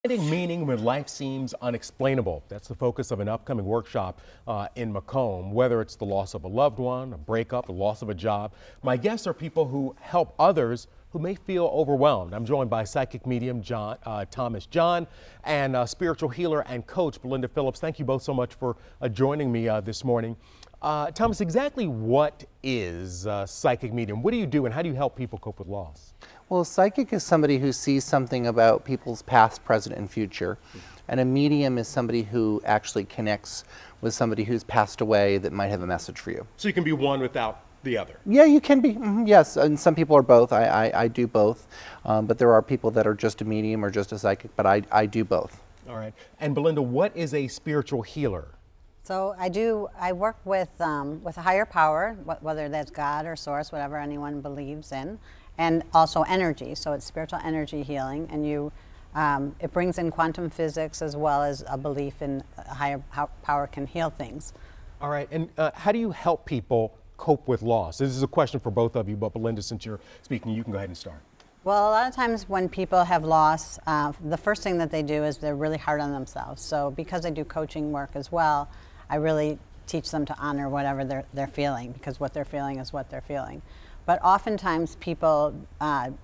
Finding meaning when life seems unexplainable. That's the focus of an upcoming workshop in Macomb. Whether it's the loss of a loved one, a breakup, the loss of a job, my guests are people who help others who may feel overwhelmed. I'm joined by psychic medium Thomas John and spiritual healer and coach Belinda Phillips. Thank you both so much for joining me this morning. Thomas, exactly what is psychic medium? What do you do and how do you help people cope with loss? Well, a psychic is somebody who sees something about people's past, present, and future. And a medium is somebody who actually connects with somebody who's passed away that might have a message for you. So you can be one without the other? Yeah, you can be. Yes, and some people are both. I do both. But there are people that are just a medium or just a psychic, but I do both. All right. And Belinda, what is a spiritual healer? So I work with a higher power, whether that's God or source, whatever anyone believes in, and also energy. So it's spiritual energy healing, and it brings in quantum physics as well as a belief in a higher power can heal things. All right, and how do you help people cope with loss? This is a question for both of you, but Belinda, since you're speaking, you can go ahead and start. Well, a lot of times when people have loss, the first thing that they do is they're really hard on themselves. So because I do coaching work as well, I really teach them to honor whatever they're feeling, because what they're feeling is what they're feeling. But oftentimes people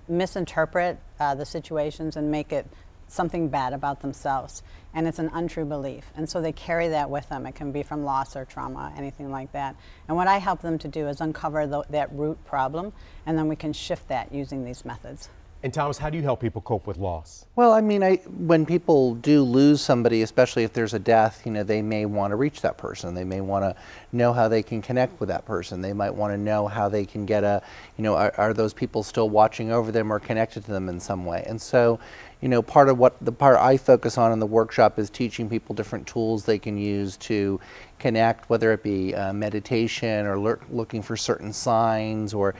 misinterpret the situations and make it something bad about themselves, and it's an untrue belief, and so they carry that with them. It can be from loss or trauma, anything like that. And what I help them to do is uncover that root problem, and then we can shift that using these methods. And Thomas, how do you help people cope with loss? Well, I mean, when people do lose somebody, especially if there's a death, you know, they may want to reach that person. They may want to know how they can connect with that person. They might want to know how they can get are those people still watching over them or connected to them in some way. And so, you know, part I focus on in the workshop is teaching people different tools they can use to connect, whether it be meditation or looking for certain signs or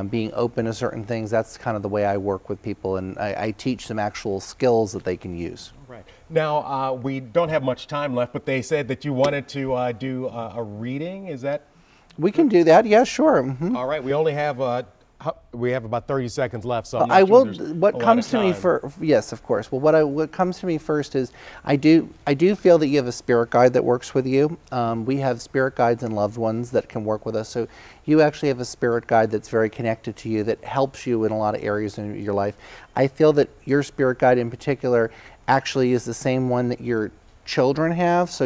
being open to certain things. That's kind of the way I work with people, and I teach them actual skills that they can use. Right. Now, we don't have much time left, but they said that you wanted to do a reading. Is that? We can do that. Yeah, sure. Mm-hmm. All right. We only have about 30 seconds left, so I will. What comes to me first? Yes, of course. Well, what comes to me first is I do feel that you have a spirit guide that works with you. We have spirit guides and loved ones that can work with us. So you actually have a spirit guide that's very connected to you, that helps you in a lot of areas in your life. I feel that your spirit guide in particular actually is the same one that your children have. So